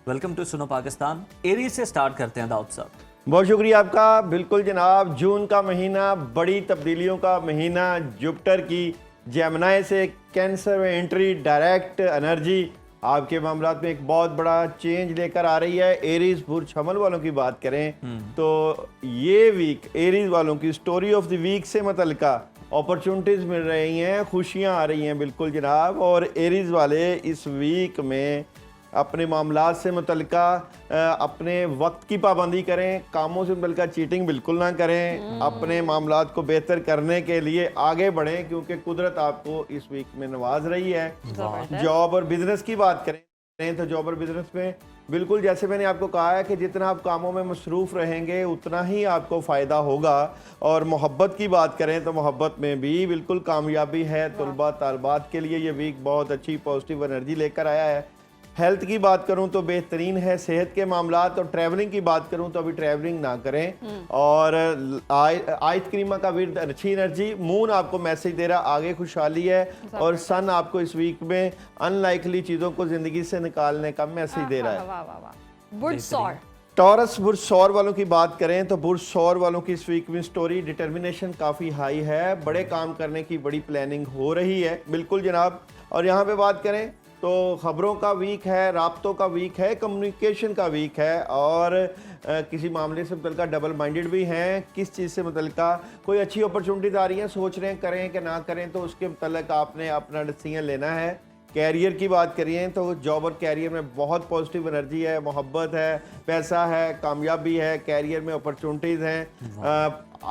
Welcome to सुनो Pakistan. Aries से start करते हैं दाऊद साहब। बहुत शुक्रिया आपका। बिल्कुल जनाब, जून का महीना बड़ी तब्दीलियों का महीना। जुपिटर की जेमिनी से कैंसर में एंट्री, डायरेक्ट एनर्जी आपके मामलात में एक बहुत बड़ा चेंज लेकर आ रही है। एरीज बुर्ज हमल वालों की बात करें तो ये वीक एरीज वालों की स्टोरी ऑफ द वीक से मुतल्लिका अपॉर्चुनिटीज़ मिल रही हैं, खुशियां आ रही हैं। बिल्कुल जनाब, और एरीज वाले इस वीक में अपने मामलात से मुतल्लिका अपने वक्त की पाबंदी करें, कामों से मुतल्लिका चीटिंग बिल्कुल ना करें, अपने मामलात को बेहतर करने के लिए आगे बढ़ें क्योंकि कुदरत आपको इस वीक में नवाज रही है। जॉब और बिजनेस की बात करें तो जॉब और बिजनेस में बिल्कुल जैसे मैंने आपको कहा है कि जितना आप कामों में मसरूफ़ रहेंगे उतना ही आपको फ़ायदा होगा। और मोहब्बत की बात करें तो मोहब्बत में भी बिल्कुल कामयाबी है। तलबा तालबात के लिए ये वीक बहुत अच्छी पॉजिटिव एनर्जी लेकर आया है। हेल्थ की बात करूं तो बेहतरीन है। सेहत के मामलात और ट्रैवलिंग की बात करूं तो अभी ट्रैवलिंग ना करें। और आयत करीमा का विर्द अच्छी एनर्जी। मून आपको मैसेज दे रहा आगे खुशहाली है। और सन आपको इस वीक में अनलाइकली चीज़ों को ज़िंदगी से निकालने का मैसेज दे रहा है। बुर्ज सौर, टॉरस बुर्ज सौर वालों की बात करें तो बुर्ज सौर वालों की इस वीक में स्टोरी डिटर्मिनेशन काफ़ी हाई है। बड़े काम करने की बड़ी प्लानिंग हो रही है। बिल्कुल जनाब। और यहाँ पे बात करें तो ख़बरों का वीक है, राब्तों का वीक है, कम्युनिकेशन का वीक है। और किसी मामले से मुतल्लिका डबल माइंडेड भी हैं। किस चीज़ से मुतल्लिका कोई अच्छी अपॉर्चुनिटीज़ आ रही हैं, सोच रहे हैं करें कि ना करें, तो उसके मुतल्लिक आपने अपना डिसीजन लेना है। कैरियर की बात करिए तो जॉब और कैरियर में बहुत पॉजिटिव एनर्जी है। मोहब्बत है, पैसा है, कामयाबी है, कैरियर में अपॉर्चुनिटीज़ हैं।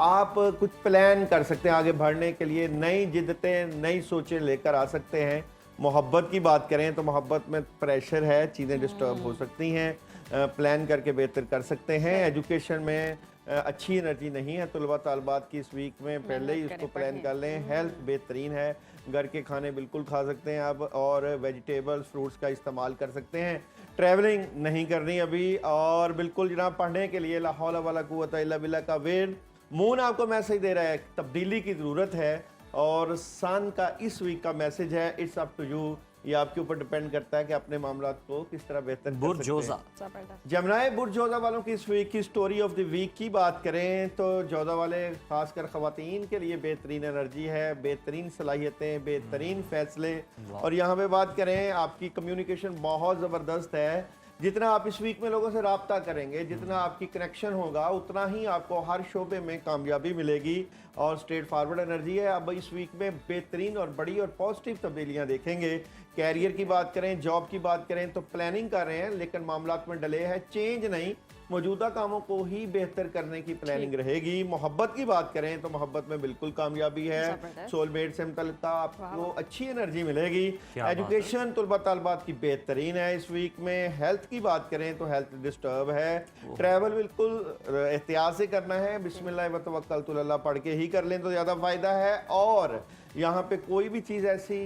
आप कुछ प्लान कर सकते हैं आगे बढ़ने के लिए, नई जिद्दतें, नई सोचें लेकर आ सकते हैं। मोहब्बत की बात करें तो मोहब्बत में प्रेशर है, चीज़ें डिस्टर्ब हो सकती हैं। प्लान करके बेहतर कर सकते हैं। एजुकेशन में अच्छी एनर्जी नहीं है तलबा तालबात की इस वीक में, पहले ही उसको प्लान कर लें। हेल्थ बेहतरीन है, घर के खाने बिल्कुल खा सकते हैं आप, और वेजिटेबल्स फ्रूट्स का इस्तेमाल कर सकते हैं। ट्रैवलिंग नहीं करनी अभी। और बिल्कुल जनाब, पढ़ने के लिए ला हौला वला कुव्वता इल्ला बिल्लाह का विर्द। मून आपको मैसेज दे रहा है तब्दीली की ज़रूरत है। और सन का इस वीक का मैसेज है इट्स अप टू यू। ये आपके ऊपर डिपेंड करता है कि अपने मामलात को किस तरह बेहतर कर सकते हैं। जमनाए बुर्ज जोजा वालों की इस वीक की स्टोरी ऑफ द वीक की बात करें तो जोजा वाले खासकर ख़वातीन के लिए बेहतरीन एनर्जी है, बेहतरीन सलाहियतें, बेहतरीन फैसले। और यहाँ पे बात करें आपकी कम्युनिकेशन बहुत ज़बरदस्त है। जितना आप इस वीक में लोगों से राब्ता करेंगे, जितना आपकी कनेक्शन होगा, उतना ही आपको हर शोबे में कामयाबी मिलेगी। और स्ट्रेट फॉरवर्ड एनर्जी है। अब इस वीक में बेहतरीन और बड़ी और पॉजिटिव तब्दीलियां देखेंगे। कैरियर की बात करें, जॉब की बात करें तो प्लानिंग कर रहे हैं लेकिन मामलात में डले है, चेंज नहीं, मौजूदा कामों को ही बेहतर करने की प्लानिंग रहेगी। मोहब्बत की बात करें तो मोहब्बत में बिल्कुल कामयाबी है। सोलमेट से मुतल्लिका आपको अच्छी एनर्जी मिलेगी। एजुकेशन तलबा तालबात की बेहतरीन है इस वीक में। हेल्थ की बात करें तो हेल्थ डिस्टर्ब है। ट्रैवल बिल्कुल एहतियात से करना है। बिस्मिल्लाह व तवक्कलतु अल्लाह पढ़ के ही कर लें तो ज़्यादा फ़ायदा है। और यहाँ पे कोई भी चीज़ ऐसी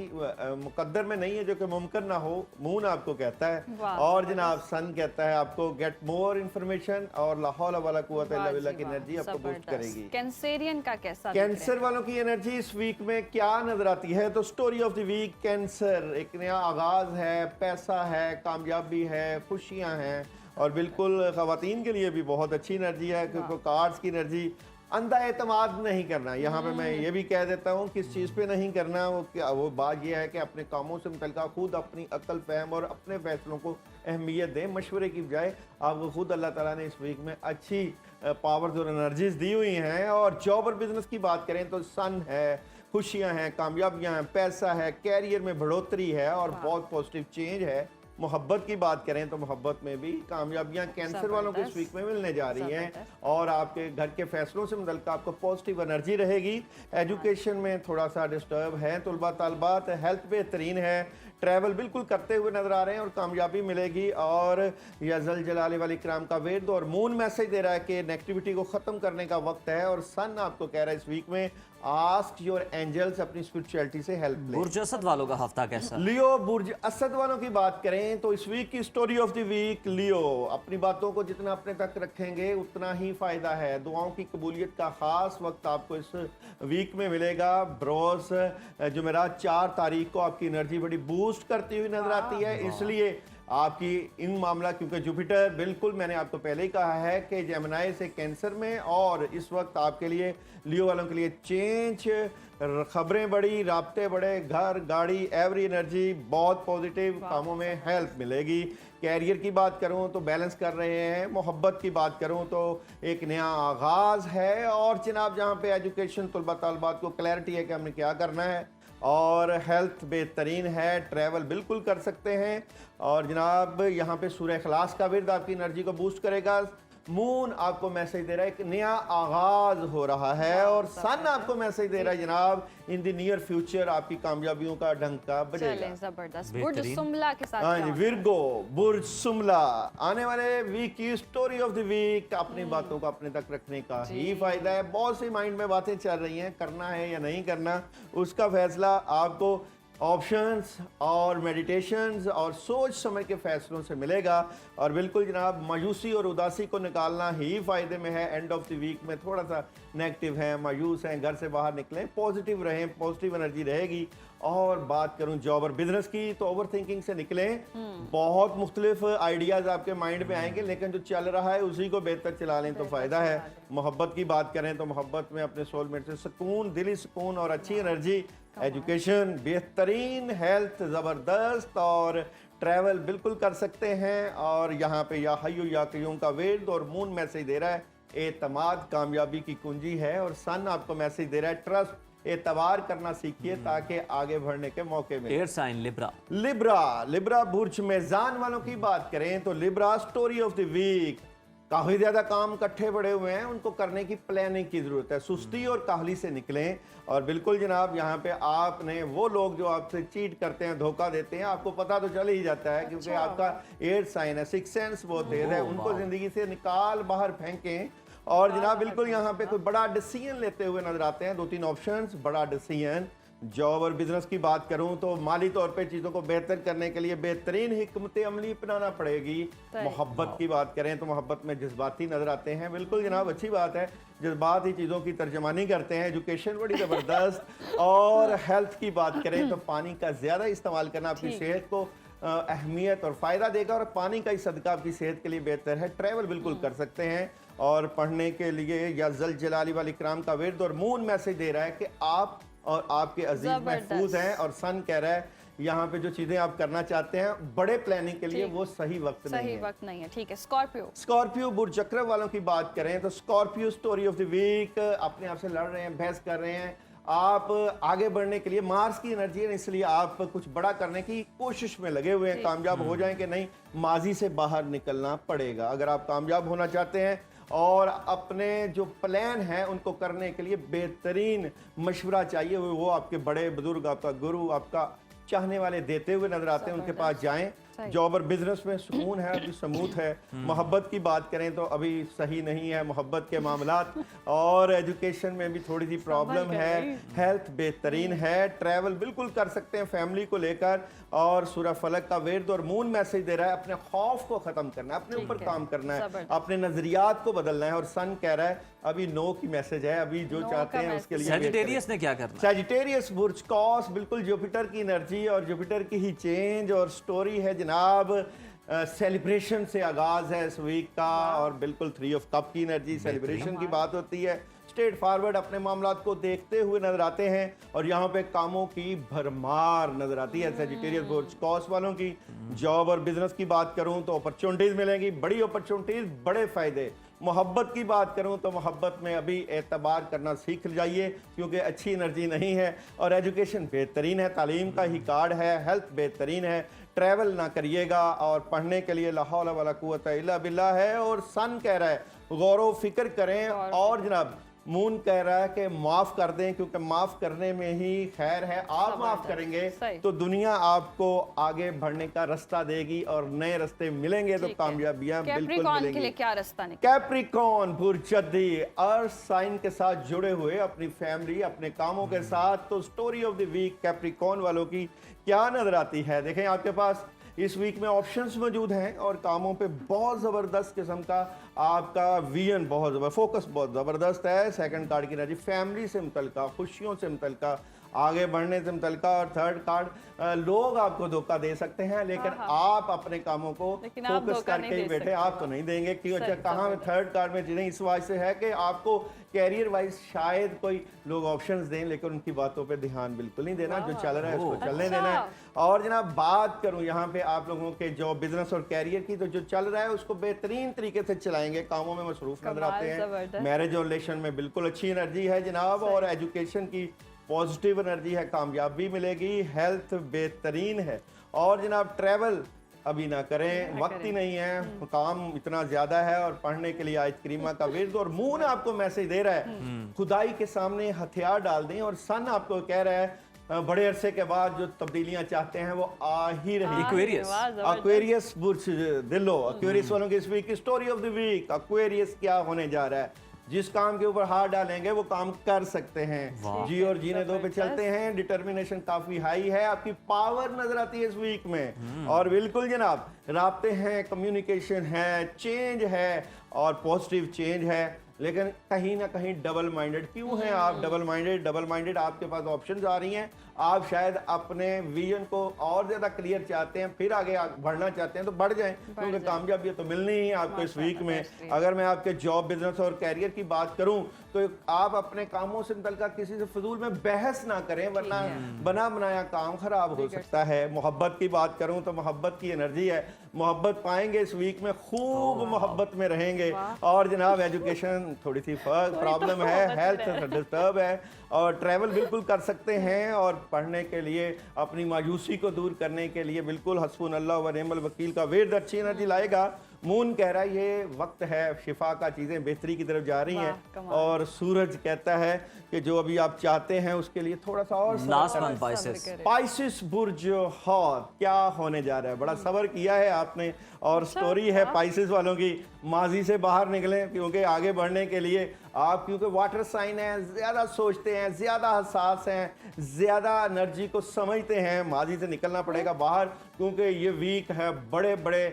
मुकद्दर में नहीं है जो कि मुमकिन ना हो। मून आपको कहता है और जनाब सन कहता है आपको गेट मोर इन्फॉर्मेशन और ला हौला वला कुव्वता इल्ला बिल्लाह की एनर्जी आपको बूस्ट करेगी। कैंसरियन का कैसा? कैंसर वालों की एनर्जी इस वीक में क्या नजर आती है तो story of the week Cancer, एक नया आगाज है, पैसा है, कामयाबी है, खुशियां हैं। और बिल्कुल ख़वातीन के लिए भी बहुत अच्छी एनर्जी है क्योंकि कार्ड्स की एनर्जी। अंधा एतमाद नहीं करना, यहाँ पे मैं ये भी कह देता हूँ किस चीज़ पे नहीं करना। वो बात ये है कि अपने कामों से मुतल्लिका खुद अपनी अक्ल फहम और अपने फैसलों को अहमियत दें, मशवरे की बजाय। आपको खुद अल्लाह ताला ने इस वीक में अच्छी पावर्स और एनर्जीज दी हुई हैं। और जॉब और बिजनेस की बात करें तो सन है, खुशियाँ हैं, कामयाबियाँ हैं, पैसा है, कैरियर में बढ़ोतरी है और बहुत पॉजिटिव चेंज है। मोहब्बत की बात करें तो मोहब्बत में भी कामयाबियां कैंसर वालों को इस वीक में मिलने जा रही हैं। और आपके घर के फैसलों से मुतल्लिक़ आपको पॉजिटिव एनर्जी रहेगी। एजुकेशन में थोड़ा सा डिस्टर्ब है तलबा तालबात। हेल्थ बेहतरीन है। ट्रैवल बिल्कुल करते हुए नजर आ रहे हैं और कामयाबी मिलेगी। और यज़ल जलाले वाली कराम का विर्द। और मून मैसेज दे रहा है कि नेगेटिविटी को ख़त्म करने का वक्त है। और सन आपको कह रहा है इस वीक में आस्क योर एंजल्स, अपनी स्पिरिचुअलिटी से हेल्प ले। बुर्ज असद वालों का हफ्ता कैसा? लियो बुर्ज असद वालों की बात करें तो इस वीक की स्टोरी ऑफ द वीक लियो। अपनी बातों को जितना अपने तक रखेंगे उतना ही फायदा है। दुआओं की कबूलियत का खास वक्त आपको इस वीक में मिलेगा। ब्रोस जुमेरात 4 तारीख को आपकी एनर्जी बड़ी बूस्ट करती हुई नजर आती है, इसलिए आपकी इन मामला, क्योंकि जुपिटर बिल्कुल मैंने आपको पहले ही कहा है कि जेमिनी से कैंसर में, और इस वक्त आपके लिए लियो वालों के लिए चेंज, खबरें बड़ी, राब्ते बड़े, घर गाड़ी, एवरी एनर्जी बहुत पॉजिटिव, कामों में हेल्प मिलेगी। कैरियर की बात करूं तो बैलेंस कर रहे हैं, मोहब्बत की बात करूं तो एक नया आगाज़ है, और जनाब जहां पे एजुकेशन तलबा तलबात को क्लैरिटी है कि हमने क्या करना है, और हेल्थ बेहतरीन है, ट्रैवल बिल्कुल कर सकते हैं। और जनाब यहाँ पे सूरह इखलास का विर्द आपकी एनर्जी को बूस्ट करेगा। मून आपको मैसेज दे रहा है कि नया आगाज हो रहा है, और सन आपको मैसेज दे रहा है जनाब इन द नियर फ्यूचर आपकी कामयाबियों का डंका बजेगा। जबरदस्त। बुर्ज सुमला के साथ हाँ क्या जी, होता है? विर्गो बुर्ज सुमला, आने वाले वीक की स्टोरी ऑफ द वीक, अपनी बातों को अपने तक रखने का ही फायदा है। बहुत सी माइंड में बातें चल रही हैं, करना है या नहीं करना, उसका फैसला आपको ऑप्शंस और मेडिटेशंस और सोच समझ के फैसलों से मिलेगा। और बिल्कुल जनाब मायूसी और उदासी को निकालना ही फ़ायदे में है। एंड ऑफ द वीक में थोड़ा सा नेगेटिव हैं, मायूस हैं, घर से बाहर निकलें, पॉजिटिव रहें, पॉजिटिव एनर्जी रहेगी। और बात करूं जॉब और बिजनेस की तो ओवर थिंकिंग से निकलें। बहुत मुख्तलिफ आइडियाज़ आपके माइंड में आएंगे, लेकिन जो चल रहा है उसी को बेहतर चला लें तो फ़ायदा है। मोहब्बत की बात करें तो मोहब्बत में अपने सोलमेट से सुकून, दिली सुकून और अच्छी एनर्जी, एजुकेशन बेहतरीन, हेल्थ ज़बरदस्त, और ट्रैवल बिल्कुल कर सकते हैं। और यहाँ पे या हय्यू या कय्यूम का विर्द, और मून मैसेज दे रहा है एतमाद कामयाबी की कुंजी है, और सन आपको मैसेज दे रहा है ट्रस्ट, एतबार करना सीखिए ताकि आगे बढ़ने के मौके मिले। Air sign Libra. लिब्रा बुर्ज मेज़ान वालों की बात करें तो Libra story of the week, काफ़ी ज़्यादा काम इकट्ठे पड़े हुए हैं, उनको करने की प्लानिंग की ज़रूरत है। सुस्ती और काहली से निकलें। और बिल्कुल जनाब यहाँ पे आपने वो लोग जो आपसे चीट करते हैं, धोखा देते हैं, आपको पता तो चल ही जाता है क्योंकि आपका एयर साइन है, सिक्स सेंस बहुत तेज है, उनको ज़िंदगी से निकाल बाहर फेंकें। और जनाब बिल्कुल यहाँ पे कोई बड़ा डिसीजन लेते हुए नजर आते हैं, 2-3 ऑप्शंस, बड़ा डिसीजन। जॉब और बिजनेस की बात करूं तो माली तौर पे चीज़ों को बेहतर करने के लिए बेहतरीन हिकमत अमली अपनाना पड़ेगी। मोहब्बत की बात करें तो मोहब्बत में जज्बाती नजर आते हैं, बिल्कुल जनाब अच्छी बात है, जज्बात ही चीज़ों की तर्जमानी करते हैं। एजुकेशन बड़ी ज़बरदस्त। और हेल्थ की बात करें तो पानी का ज़्यादा इस्तेमाल करना आपकी सेहत को अहमियत और फ़ायदा देगा, और पानी का ही सदका आपकी सेहत के लिए बेहतर है। ट्रैवल बिल्कुल कर सकते हैं। और पढ़ने के लिए या जल जलाली वाल इकराम का विर्द, और मून मैसेज दे रहा है कि आप और आपके अजीज महफूज हैं, और सन कह रहा है यहाँ पे जो चीज़ें आप करना चाहते हैं बड़े प्लानिंग के लिए वो सही वक्त नहीं है। ठीक है। स्कॉर्पियो बुर्ज चक्र वालों की बात करें तो Scorpio story of the week, अपने आप से लड़ रहे हैं, बहस कर रहे हैं, आप आगे बढ़ने के लिए मार्स की एनर्जी है, इसलिए आप कुछ बड़ा करने की कोशिश में लगे हुए हैं। कामयाब हो जाएं कि नहीं, माजी से बाहर निकलना पड़ेगा अगर आप कामयाब होना चाहते हैं। और अपने जो प्लान हैं उनको करने के लिए बेहतरीन मशवरा चाहिए, वो आपके बड़े बुजुर्ग, आपका गुरु, आपका चाहने वाले देते हुए नजर आते हैं, उनके पास जाएं। जॉब और बिजनेस में सुकून है, अभी समूथ है। मोहब्बत की बात करें तो अभी सही नहीं है मोहब्बत के मामलात, और एजुकेशन में भी थोड़ी सी प्रॉब्लम है। हेल्थ बेहतरीन है, ट्रैवल बिल्कुल कर सकते हैं फैमिली को लेकर। और सूरह फलक का विर्द, और मून मैसेज दे रहा है अपने खौफ को खत्म करना है, अपने ऊपर काम करना है, अपने नजरियात को बदलना है। और सन कह रहा है अभी नो की मैसेज है, अभी जो चाहते हैं उसके लिए। सजिटेरियस ने क्या करना? सजिटेरियस बुर्ज कॉस, बिल्कुल जुपिटर की एनर्जी और जुपिटर की ही चेंज और स्टोरी है जनाब। सेलिब्रेशन से आगाज है इस वीक का, और बिल्कुल 3 ऑफ कप की एनर्जी, सेलिब्रेशन की बात होती है। स्ट्रेट फॉरवर्ड अपने मामलात को देखते हुए नजर आते हैं, और यहाँ पे कामों की भरमार नजर आती है सजिटेरियस बुर्ज कॉस वालों की। जॉब और बिजनेस की बात करूं तो अपॉर्चुनिटीज मिलेंगी, बड़ी अपॉर्चुनिटीज, बड़े फायदे। मोहब्बत की बात करूं तो मोहब्बत में अभी एतबार करना सीख जाइए क्योंकि अच्छी एनर्जी नहीं है। और एजुकेशन बेहतरीन है, तालीम का ही कार्ड है। हेल्थ बेहतरीन है, ट्रैवल ना करिएगा, और पढ़ने के लिए ला हौला वला कुव्वता इल्ला बिल्लाह है। और सन कह रहा है गौर फिक्र करें, और जनाब मून कह रहा है कि माफ कर दें क्योंकि माफ करने में ही खैर है। आप माफ करेंगे तो दुनिया आपको आगे बढ़ने का रास्ता देगी, और नए रास्ते मिलेंगे तो कामयाबियां बिल्कुल मिलेंगी। के लिए क्या रास्ता निकले? कैप्रिकॉन बुर्जदी अर्थ साइन के साथ जुड़े हुए, अपनी फैमिली, अपने कामों के साथ। तो story of the week Capricorn वालों की क्या नजर आती है? देखें आपके पास इस वीक में ऑप्शंस मौजूद हैं, और कामों पे बहुत ज़बरदस्त किस्म का आपका विजन, बहुत फोकस बहुत ज़बरदस्त है। सेकंड कार्ड की एनर्जी फैमिली से मुतल्लिका, खुशियों से मुतल्लिका आगे बढ़ने से मुतल्लिका। और थर्ड कार्ड, लोग आपको धोखा दे सकते हैं लेकिन आप अपने कामों को लेकिन आप फोकस धोखा नहीं करके ही दे बैठे, सकते। आप तो नहीं देंगे। क्यों? अच्छा, सही, कहाँ समझ थर्ड कार्ड में जिन्हें इस वजह से है कि आपको कैरियर वाइज शायद कोई लोग ऑप्शंस दें लेकिन उनकी बातों पे ध्यान बिल्कुल नहीं देना, जो चल रहा है उसको चलने अच्छा। देना है। और जनाब बात करूं यहाँ पे आप लोगों के जॉब, बिजनेस और कैरियर की, तो जो चल रहा है उसको बेहतरीन तरीके से चलाएंगे, कामों में मसरूफ नजर कमाल, आते हैं। जबरदस्त। मैरिज और रिलेशन में बिल्कुल अच्छी एनर्जी है जनाब, और एजुकेशन की पॉजिटिव एनर्जी है, कामयाबी मिलेगी, हेल्थ बेहतरीन है। और जनाब ट्रैवल अभी ना करें, वक्त ही नहीं है, काम इतना ज्यादा है और पढ़ने के लिए आयत करीमा का विर्द। और मून आपको मैसेज दे रहा है खुदाई के सामने हथियार डाल दें, और सन आपको कह रहा है बड़े अरसे के बाद जो तब्दीलियां चाहते हैं वो आ ही रही। Aquarius। एक्वेरियस बुर्ज दिलो, एक्वेरियस वालों की इस वीक की story of the week, Aquarius क्या होने जा रहा है। जिस काम के ऊपर हाथ डालेंगे वो काम कर सकते हैं। जी और जीने दो पे चलते हैं, डिटर्मिनेशन काफी हाई है, आपकी पावर नजर आती है इस वीक में। और बिल्कुल जनाब राब्ते हैं, कम्युनिकेशन है, चेंज है और पॉजिटिव चेंज है, लेकिन कहीं ना कहीं डबल माइंडेड क्यों हैं आप? डबल माइंडेड आपके पास ऑप्शंस आ रही हैं, आप शायद अपने विजन को और ज्यादा क्लियर चाहते हैं, फिर आगे बढ़ना चाहते हैं तो बढ़ जाएं, क्योंकि कामयाबी तो मिलनी ही है आपको इस वीक में। अगर मैं आपके जॉब, बिजनेस और कैरियर की बात करूं तो आप अपने कामों से मुतल्लिका किसी से फजूल में बहस ना करें, वरना बना बनाया काम खराब हो सकता है। मोहब्बत की बात करूं तो मोहब्बत की एनर्जी है, मोहब्बत पाएंगे इस वीक में, खूब मोहब्बत में रहेंगे। और जनाब एजुकेशन थोड़ी सी प्रॉब्लम है, हेल्थ डिस्टर्ब है, और ट्रैवल बिल्कुल कर सकते हैं। और पढ़ने के लिए अपनी मायूसी को दूर करने के लिए बिल्कुल हस्बुनल्लाह व निअमल वकील का विर्द अच्छी एनर्जी लाएगा। मून कह रहा है ये वक्त है शिफा का, चीजें बेहतरी की तरफ जा रही हैं। और सूरज कहता है कि जो अभी आप चाहते हैं उसके लिए थोड़ा सा और लास्ट वन स्पाइसिस बुर्ज हॉट, क्या होने जा रहा है? बड़ा सब्र किया है आपने, और स्टोरी है पाइसिस वालों की, माजी से बाहर निकलें, क्योंकि आगे बढ़ने के लिए आप, क्योंकि वाटर साइन है, ज्यादा सोचते हैं, ज्यादा हसास हैं, ज्यादा एनर्जी को समझते हैं, माजी से निकलना पड़ेगा बाहर, क्योंकि ये वीक है बड़े बड़े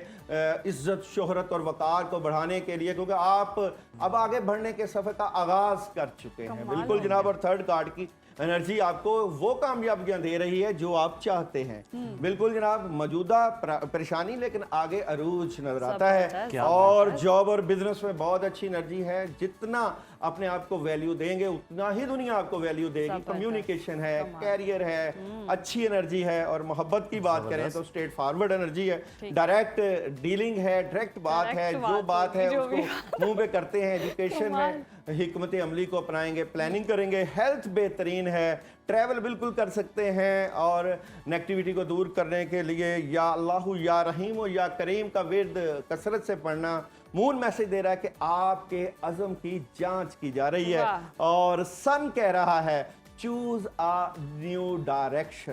इज्जत, शोहरत और वकार को बढ़ाने के लिए, क्योंकि आप अब आगे बढ़ने के सफर का आगाज कर चुके हैं। बिल्कुल जनाब। और थर्ड कार्ड की एनर्जी आपको वो कामयाबियां दे रही है जो आप चाहते हैं। बिल्कुल जनाब, मौजूदा परेशानी लेकिन आगे अरूज नजर आता है। और जॉब और बिजनेस में बहुत अच्छी एनर्जी है, जितना अपने आप को वैल्यू देंगे उतना ही दुनिया आपको वैल्यू देगी। कम्युनिकेशन है, कैरियर है, अच्छी एनर्जी है। और मोहब्बत की बात करें तो स्ट्रेट फॉरवर्ड एनर्जी है, डायरेक्ट डीलिंग है, डायरेक्ट बात है, जो बात है उसको मुंह पे करते हैं। एजुकेशन है, हिकमत अमली को अपनाएंगे, प्लानिंग करेंगे, हेल्थ बेहतरीन है, ट्रैवल बिल्कुल कर सकते हैं। और नेगेटिविटी को दूर करने के लिए या अल्लाहु या रहीम या करीम का विर्द कसरत से पढ़ना। मून मैसेज दे रहा है कि आपके अज़म की जांच की जा रही है। और सन कह रहा है चूज अ न्यू डायरेक्शन,